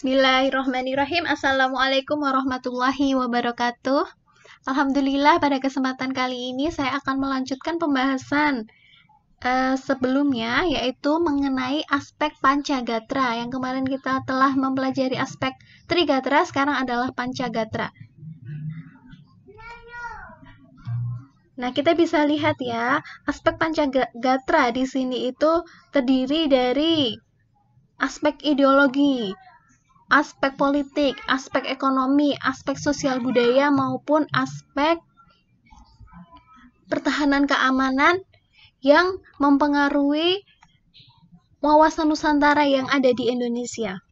Bismillahirrahmanirrahim. Assalamualaikum warahmatullahi wabarakatuh. Alhamdulillah, pada kesempatan kali ini saya akan melanjutkan pembahasan sebelumnya, yaitu mengenai aspek Pancagatra. Yang kemarin kita telah mempelajari aspek Trigatra, sekarang adalah Pancagatra. Nah, kita bisa lihat ya, aspek Pancagatra di sini itu terdiri dari aspek ideologi, aspek politik, aspek ekonomi, aspek sosial budaya, maupun aspek pertahanan keamanan yang mempengaruhi wawasan Nusantara yang ada di Indonesia.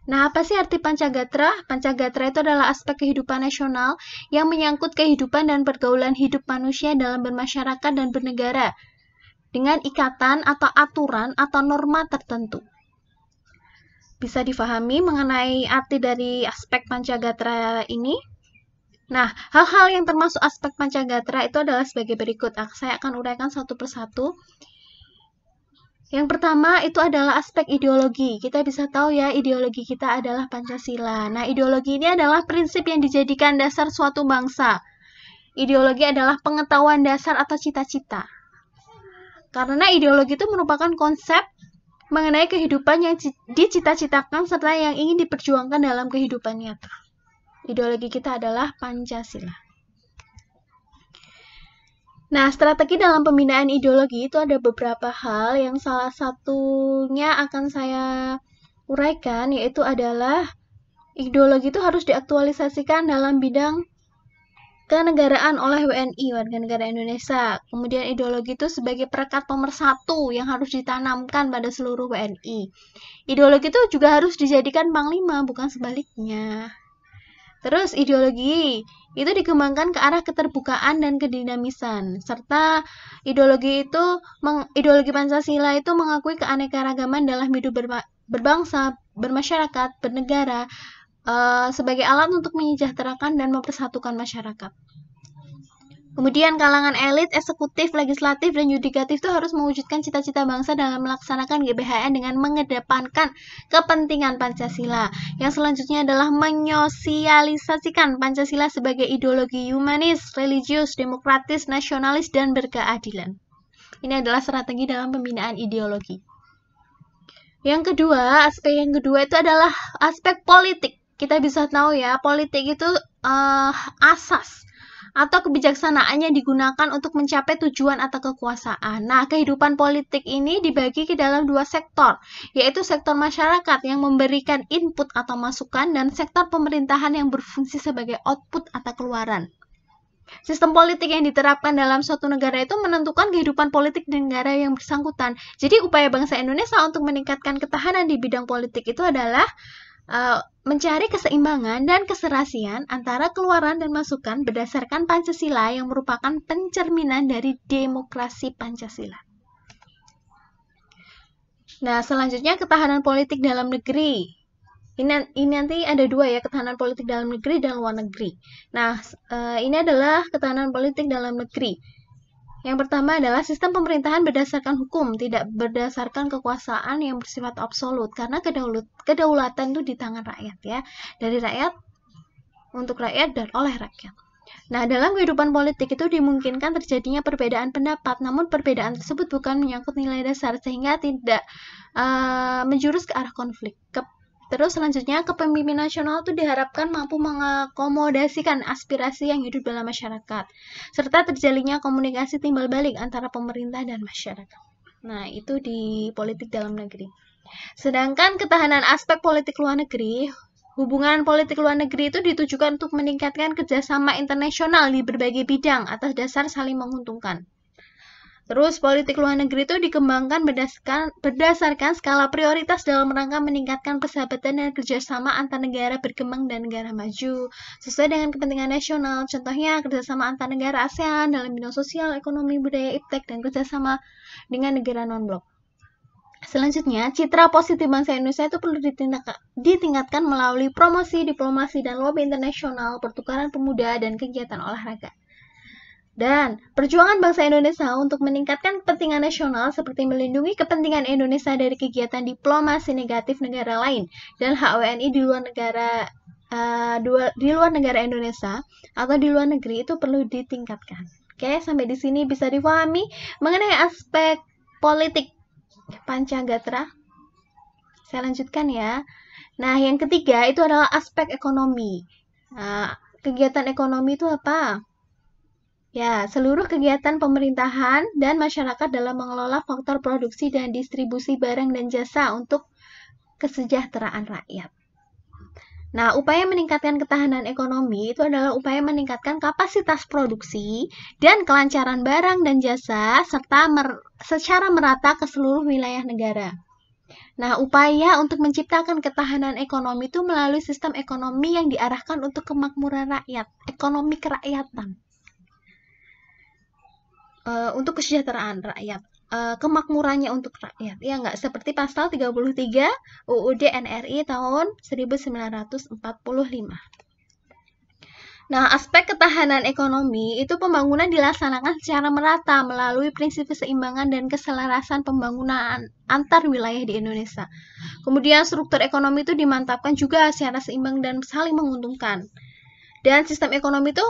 Nah, apa sih arti Pancagatra? Pancagatra itu adalah aspek kehidupan nasional yang menyangkut kehidupan dan pergaulan hidup manusia dalam bermasyarakat dan bernegara dengan ikatan atau aturan atau norma tertentu. Bisa difahami mengenai arti dari aspek Pancagatra ini? Nah, hal-hal yang termasuk aspek Pancagatra itu adalah sebagai berikut. Saya akan uraikan satu persatu. Yang pertama itu adalah aspek ideologi. Kita bisa tahu ya, ideologi kita adalah Pancasila. Nah, ideologi ini adalah prinsip yang dijadikan dasar suatu bangsa. Ideologi adalah pengetahuan dasar atau cita-cita. Karena ideologi itu merupakan konsep mengenai kehidupan yang dicita-citakan serta yang ingin diperjuangkan dalam kehidupan nyata. Ideologi kita adalah Pancasila. Nah, strategi dalam pembinaan ideologi itu ada beberapa hal yang salah satunya akan saya uraikan, yaitu adalah ideologi itu harus diaktualisasikan dalam bidang kenegaraan oleh WNI, warga negara Indonesia. Kemudian ideologi itu sebagai perekat pemersatu yang harus ditanamkan pada seluruh WNI. Ideologi itu juga harus dijadikan panglima, bukan sebaliknya. Terus ideologi itu dikembangkan ke arah keterbukaan dan kedinamisan. Serta ideologi Pancasila itu mengakui keanekaragaman dalam hidup berbangsa, bermasyarakat, bernegara, sebagai alat untuk menyejahterakan dan mempersatukan masyarakat. Kemudian kalangan elit, eksekutif, legislatif, dan yudikatif itu harus mewujudkan cita-cita bangsa dalam melaksanakan GBHN dengan mengedepankan kepentingan Pancasila. Yang selanjutnya adalah menyosialisasikan Pancasila sebagai ideologi humanis, religius, demokratis, nasionalis, dan berkeadilan. Ini adalah strategi dalam pembinaan ideologi. Yang kedua, aspek yang kedua itu adalah aspek politik. Kita bisa tahu ya, politik itu asas atau kebijaksanaannya digunakan untuk mencapai tujuan atau kekuasaan. Nah, kehidupan politik ini dibagi ke dalam dua sektor, yaitu sektor masyarakat yang memberikan input atau masukan dan sektor pemerintahan yang berfungsi sebagai output atau keluaran. Sistem politik yang diterapkan dalam suatu negara itu menentukan kehidupan politik di negara yang bersangkutan. Jadi, upaya bangsa Indonesia untuk meningkatkan ketahanan di bidang politik itu adalah mencari keseimbangan dan keserasian antara keluaran dan masukan berdasarkan Pancasila yang merupakan pencerminan dari demokrasi Pancasila. Nah, selanjutnya ketahanan politik dalam negeri. Ini nanti ada dua ya, ketahanan politik dalam negeri dan luar negeri. Nah, ini adalah ketahanan politik dalam negeri. Yang pertama adalah sistem pemerintahan berdasarkan hukum, tidak berdasarkan kekuasaan yang bersifat absolut, karena kedaulatan itu di tangan rakyat ya, dari rakyat, untuk rakyat, dan oleh rakyat. Nah, dalam kehidupan politik itu dimungkinkan terjadinya perbedaan pendapat, namun perbedaan tersebut bukan menyangkut nilai dasar, sehingga tidak menjurus ke arah konflik. Terus selanjutnya, kepemimpinan nasional itu diharapkan mampu mengakomodasikan aspirasi yang hidup dalam masyarakat, serta terjalinnya komunikasi timbal balik antara pemerintah dan masyarakat. Nah, itu di politik dalam negeri. Sedangkan ketahanan aspek politik luar negeri, hubungan politik luar negeri itu ditujukan untuk meningkatkan kerjasama internasional di berbagai bidang atas dasar saling menguntungkan. Terus, politik luar negeri itu dikembangkan berdasarkan skala prioritas dalam rangka meningkatkan persahabatan dan kerjasama antar negara berkembang dan negara maju, sesuai dengan kepentingan nasional. Contohnya, kerjasama antar negara ASEAN dalam bidang sosial, ekonomi, budaya, iptek, dan kerjasama dengan negara non-blok. Selanjutnya, citra positif bangsa Indonesia itu perlu ditingkatkan melalui promosi, diplomasi, dan lobby internasional, pertukaran pemuda, dan kegiatan olahraga. Dan perjuangan bangsa Indonesia untuk meningkatkan kepentingan nasional seperti melindungi kepentingan Indonesia dari kegiatan diplomasi negatif negara lain dan hak WNI di luar negara Indonesia atau di luar negeri itu perlu ditingkatkan. Oke, sampai di sini bisa dipahami mengenai aspek politik Pancagatra. Saya lanjutkan ya. Nah, yang ketiga itu adalah aspek ekonomi. Nah, kegiatan ekonomi itu apa? Ya, seluruh kegiatan pemerintahan dan masyarakat dalam mengelola faktor produksi dan distribusi barang dan jasa untuk kesejahteraan rakyat. Nah, upaya meningkatkan ketahanan ekonomi itu adalah upaya meningkatkan kapasitas produksi dan kelancaran barang dan jasa serta secara merata ke seluruh wilayah negara. Nah, upaya untuk menciptakan ketahanan ekonomi itu melalui sistem ekonomi yang diarahkan untuk kemakmuran rakyat, ekonomi kerakyatan. Untuk kesejahteraan rakyat, kemakmurannya untuk rakyat. Ya nggak seperti pasal 33 UUD NRI tahun 1945. Nah, aspek ketahanan ekonomi itu pembangunan dilaksanakan secara merata melalui prinsip keseimbangan dan keselarasan pembangunan antar wilayah di Indonesia. Kemudian struktur ekonomi itu dimantapkan juga secara seimbang dan saling menguntungkan. Dan sistem ekonomi itu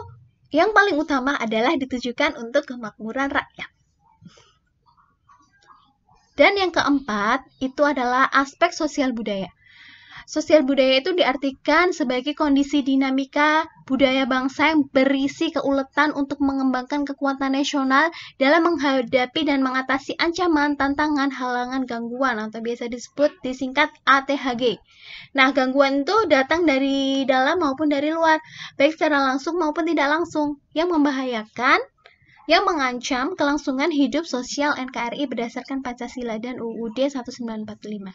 yang paling utama adalah ditujukan untuk kemakmuran rakyat. Dan yang keempat, itu adalah aspek sosial budaya. Sosial budaya itu diartikan sebagai kondisi dinamika budaya bangsa yang berisi keuletan untuk mengembangkan kekuatan nasional dalam menghadapi dan mengatasi ancaman, tantangan, halangan, gangguan atau biasa disebut disingkat ATHG. Nah, gangguan itu datang dari dalam maupun dari luar, baik secara langsung maupun tidak langsung, yang membahayakan, yang mengancam kelangsungan hidup sosial NKRI berdasarkan Pancasila dan UUD 1945.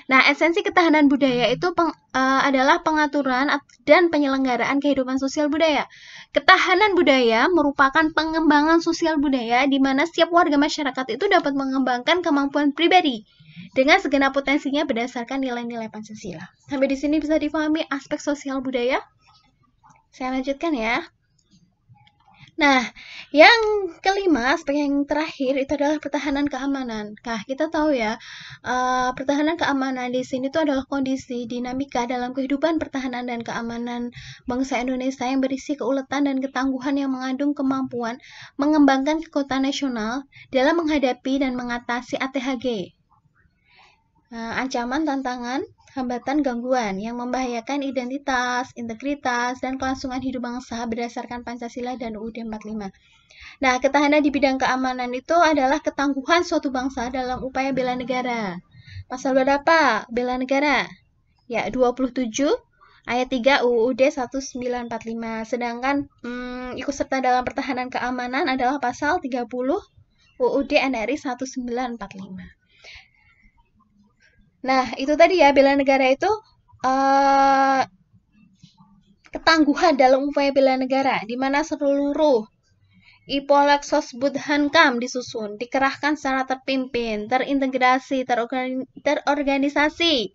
Nah, esensi ketahanan budaya itu adalah pengaturan dan penyelenggaraan kehidupan sosial budaya. Ketahanan budaya merupakan pengembangan sosial budaya di mana setiap warga masyarakat itu dapat mengembangkan kemampuan pribadi dengan segenap potensinya berdasarkan nilai-nilai Pancasila. Sampai di sini bisa dipahami aspek sosial budaya? Saya lanjutkan ya. Nah, yang kelima, aspek yang terakhir itu adalah pertahanan keamanan. Nah, kita tahu ya, pertahanan keamanan di sini itu adalah kondisi dinamika dalam kehidupan pertahanan dan keamanan bangsa Indonesia yang berisi keuletan dan ketangguhan yang mengandung kemampuan mengembangkan kekuatan nasional dalam menghadapi dan mengatasi ATHG. Ancaman, tantangan, hambatan, gangguan yang membahayakan identitas, integritas, dan kelangsungan hidup bangsa berdasarkan Pancasila dan UUD 45. Nah, ketahanan di bidang keamanan itu adalah ketangguhan suatu bangsa dalam upaya bela negara. Pasal berapa bela negara? Ya, 27 ayat 3 UUD 1945. Sedangkan ikut serta dalam pertahanan keamanan adalah pasal 30 UUD NRI 1945. Nah, itu tadi ya, bela negara itu ketangguhan dalam upaya bela negara, di mana seluruh Ipolexos Budhankam disusun, dikerahkan secara terpimpin, terintegrasi, terorganisasi,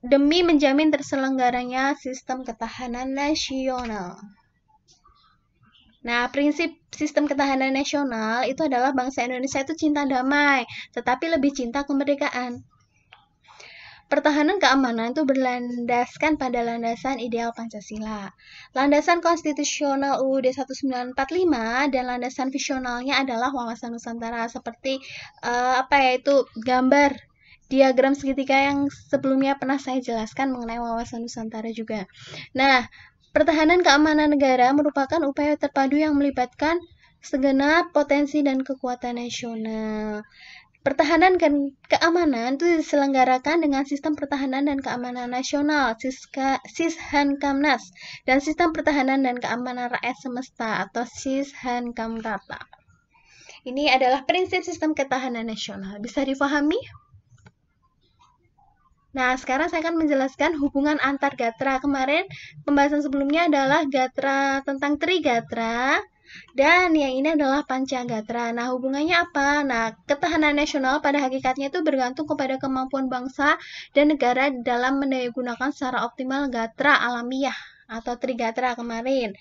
demi menjamin terselenggaranya sistem ketahanan nasional. Nah, prinsip sistem ketahanan nasional itu adalah bangsa Indonesia itu cinta damai, tetapi lebih cinta kemerdekaan. Pertahanan keamanan itu berlandaskan pada landasan ideal Pancasila. Landasan konstitusional UUD 1945 dan landasan visionalnya adalah wawasan Nusantara seperti itu gambar diagram segitiga yang sebelumnya pernah saya jelaskan mengenai wawasan Nusantara juga. Nah, pertahanan keamanan negara merupakan upaya terpadu yang melibatkan segenap potensi dan kekuatan nasional. Pertahanan dan keamanan itu diselenggarakan dengan sistem pertahanan dan keamanan nasional, Sishankamnas, dan sistem pertahanan dan keamanan rakyat semesta atau Sishankamrata. Ini adalah prinsip sistem ketahanan nasional. Bisa dipahami? Nah, sekarang saya akan menjelaskan hubungan antar gatra. Kemarin pembahasan sebelumnya adalah gatra tentang trigatra. Dan yang ini adalah Pancagatra. Nah, hubungannya apa? Nah, ketahanan nasional pada hakikatnya itu bergantung kepada kemampuan bangsa dan negara dalam mendayagunakan secara optimal gatra alamiah atau trigatra kemarin.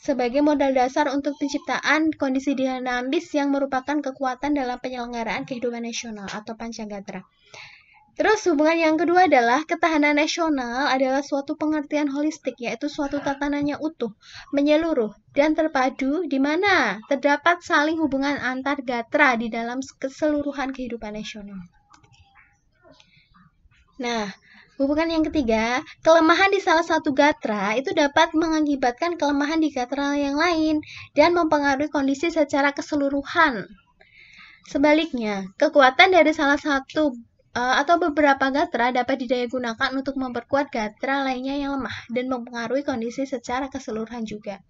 sebagai modal dasar untuk penciptaan kondisi dinamis yang merupakan kekuatan dalam penyelenggaraan kehidupan nasional atau Pancagatra. Terus hubungan yang kedua adalah ketahanan nasional adalah suatu pengertian holistik, yaitu suatu tatanannya utuh, menyeluruh, dan terpadu di mana terdapat saling hubungan antar gatra di dalam keseluruhan kehidupan nasional. Nah, hubungan yang ketiga, kelemahan di salah satu gatra itu dapat mengakibatkan kelemahan di gatra yang lain dan mempengaruhi kondisi secara keseluruhan. Sebaliknya, kekuatan dari salah satu atau beberapa gatra dapat didayagunakan untuk memperkuat gatra lainnya yang lemah dan mempengaruhi kondisi secara keseluruhan juga.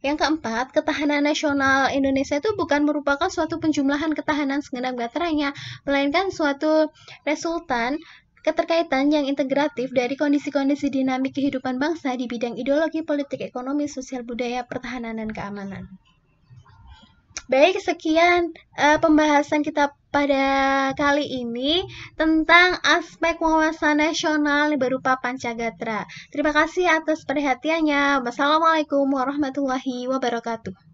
Yang keempat, ketahanan nasional Indonesia itu bukan merupakan suatu penjumlahan ketahanan segenap gatranya, melainkan suatu resultan keterkaitan yang integratif dari kondisi-kondisi dinamik kehidupan bangsa di bidang ideologi, politik, ekonomi, sosial, budaya, pertahanan, dan keamanan. Baik, sekian pembahasan kita pada kali ini tentang aspek wawasan nasional berupa Pancagatra. Terima kasih atas perhatiannya. Wassalamualaikum warahmatullahi wabarakatuh.